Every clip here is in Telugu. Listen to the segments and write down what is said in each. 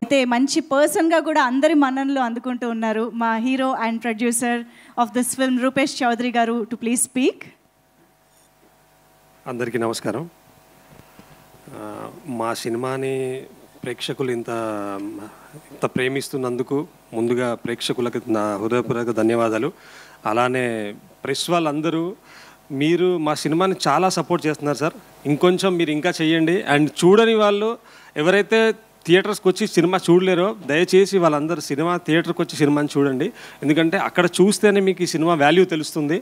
అయితే మంచి పర్సన్గా కూడా అందరి మన్ననలు అందుకుంటూ ఉన్నారు మా hero and producer of this film Rupesh Chaudhary గారు టు ప్లీజ్ స్పీక్. అందరికీ నమస్కారం. మా సినిమాని ప్రేక్షకులు ఇంత ప్రేమిస్తున్నందుకు ముందుగా ప్రేక్షకులకు నా హృదయపూర్వక ధన్యవాదాలు. అలానే ప్రెస్ వాళ్ళందరూ మీరు మా సినిమాని చాలా సపోర్ట్ చేస్తున్నారు సార్. ఇంకొంచెం మీరు ఇంకా చేయండి. అండ్ చూడని వాళ్ళు ఎవరైతే థియేటర్స్కి వచ్చి సినిమా చూడలేరో దయచేసి వాళ్ళందరూ థియేటర్కి వచ్చి సినిమాని చూడండి. ఎందుకంటే అక్కడ చూస్తేనే మీకు ఈ సినిమా వాల్యూ తెలుస్తుంది.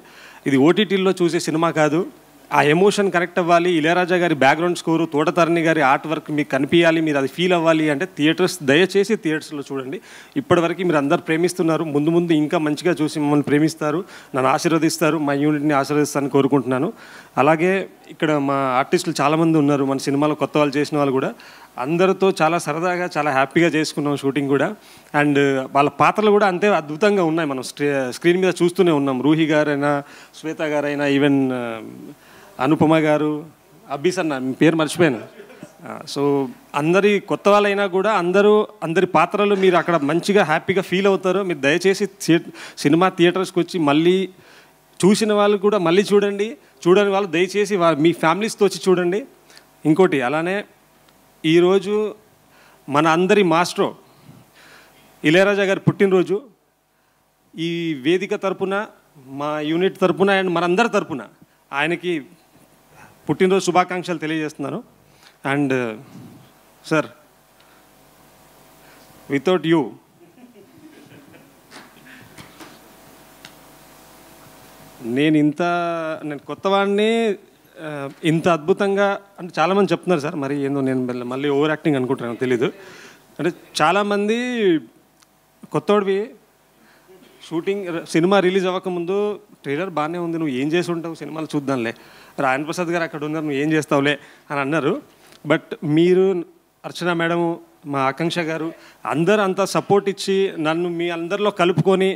ఇది ఓటీటీలో చూసే సినిమా కాదు. ఆ ఎమోషన్ కనెక్ట్ అవ్వాలి. ఇళయరాజా గారి బ్యాక్గ్రౌండ్ స్కోరు, తోటతరణి గారి ఆర్ట్ వర్క్ మీకు కనిపించాలి, మీరు అది ఫీల్ అవ్వాలి అంటే దయచేసి థియేటర్స్లో చూడండి. ఇప్పటివరకు మీరు అందరు ప్రేమిస్తున్నారు. ముందు ముందు ఇంకా మంచిగా చూసి మమ్మల్ని ప్రేమిస్తారు, నన్ను ఆశీర్వదిస్తారు, మా యూనిట్ని ఆశీర్వదిస్తారని కోరుకుంటున్నాను. అలాగే ఇక్కడ మా ఆర్టిస్టులు చాలామంది ఉన్నారు, మన సినిమాలో కొత్త వాళ్ళు చేసిన వాళ్ళు కూడా. అందరితో చాలా సరదాగా చాలా హ్యాపీగా చేసుకున్నాం షూటింగ్ కూడా. అండ్ వాళ్ళ పాత్రలు కూడా అంతే అద్భుతంగా ఉన్నాయి. మనం స్క్రీన్ మీద చూస్తూనే ఉన్నాం. రూహి గారైనా, శ్వేత గారైనా, ఈవెన్ అనుపమ గారు, అబ్బీస్ అన్న మీ పేరు మర్చిపోయాను. సో అందరి కొత్త వాళ్ళైనా కూడా అందరి పాత్రలు మీరు అక్కడ మంచిగా హ్యాపీగా ఫీల్ అవుతారు. మీరు దయచేసి సినిమా థియేటర్స్కి వచ్చి మళ్ళీ చూసిన వాళ్ళు కూడా మళ్ళీ చూడండి. చూడని వాళ్ళు దయచేసి మీ ఫ్యామిలీస్తో వచ్చి చూడండి. ఇంకోటి అలానే ఈరోజు మన అందరి మాస్ట్రో ఇళయరాజా గారి పుట్టినరోజు. ఈ వేదిక తరపున, మా యూనిట్ తరపున అండ్ మనందరి తరపున ఆయనకి పుట్టినరోజు శుభాకాంక్షలు తెలియజేస్తున్నాను. అండ్ సార్, వితౌట్ యూ నేను కొత్తవాడిని ఇంత అద్భుతంగా అంటే చాలామంది చెప్తున్నారు సార్. మరి ఏందో నేను మళ్ళీ ఓవర్ యాక్టింగ్ అనుకుంటున్నాను, తెలీదు. అంటే చాలామంది కొత్తవాడివి షూటింగ్ సినిమా రిలీజ్ అవ్వకముందు ట్రైలర్ బాగానే ఉంది, నువ్వు ఏం చేసి ఉంటావు సినిమాలు చూద్దాంలే, రాయన్ ప్రసాద్ గారు అక్కడ ఉన్నారు, నువ్వు ఏం చేస్తావులే అని అన్నారు. బట్ మీరు, అర్చన మేడం, మా ఆకాంక్ష గారు అందరూ అంతా సపోర్ట్ ఇచ్చి నన్ను మీ అందరిలో కలుపుకొని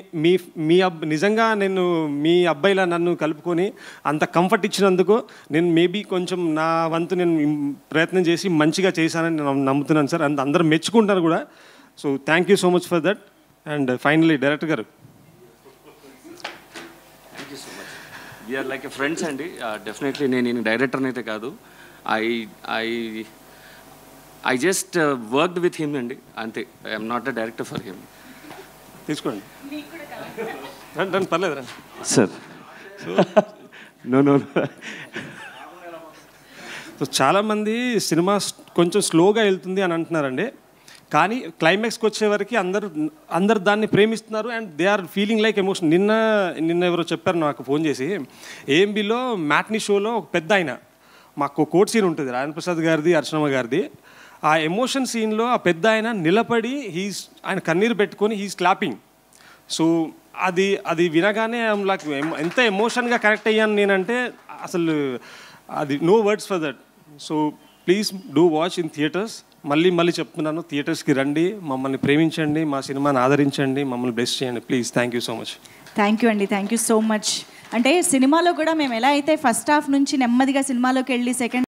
నిజంగా నేను మీ అబ్బాయిలా నన్ను కలుపుకొని అంత కంఫర్ట్ ఇచ్చినందుకు నేను మేబీ కొంచెం నా వంతు నేను ప్రయత్నం చేసి మంచిగా చేశానని నేను నమ్ముతున్నాను సార్. అందరూ మెచ్చుకుంటారు కూడా. So thank you so much for that. And finally director గారు, వీఆర్ లైక్ ఎ ఫ్రెండ్స్ అండి. డెఫినెట్లీ నేను డైరెక్టర్ని అయితే కాదు, I just worked with him అండి, అంతే. I'm not a director for him. తీసుకోండి రండి, పర్లేదు రండి సార్. నో సో చాలామంది సినిమా కొంచెం స్లోగా వెళ్తుంది అని అంటున్నారండి. కానీ క్లైమాక్స్కి వచ్చేవరకు అందరు దాన్ని ప్రేమిస్తున్నారు. And they are feeling like emotion. నిన్న ఎవరో చెప్పారు నాకు ఫోన్ చేసి, ఏఎంబీలో మ్యాట్నీ షోలో ఒక పెద్ద ఆయన, మాకు కోర్ట్ సీన్ ఉంటుంది రాయన్ ప్రసాద్ గారిది, అర్చనమ్మ గారిది. ఆ ఎమోషన్ సీన్లో ఆ పెద్ద ఆయన నిలబడి ఆయన కన్నీరు పెట్టుకొని హీస్ క్లాపింగ్. సో అది వినగానే నాకు ఎంత ఎమోషన్గా కనెక్ట్ అయ్యాను నేనంటే అసలు అది no words for that. So please do watch in theatres. మళ్ళీ చెప్తున్నాను, థియేటర్స్కి రండి, మమ్మల్ని ప్రేమించండి, మా సినిమాని ఆదరించండి, మమ్మల్ని బ్లెస్ చేయండి please. Thank you so much. Thank you అండి, థ్యాంక్ యూ సో మచ్. అంటే సినిమాలో కూడా మేము ఎలా అయితే ఫస్ట్ హాఫ్ నుంచి నెమ్మదిగా సినిమాలోకి వెళ్ళి సెకండ్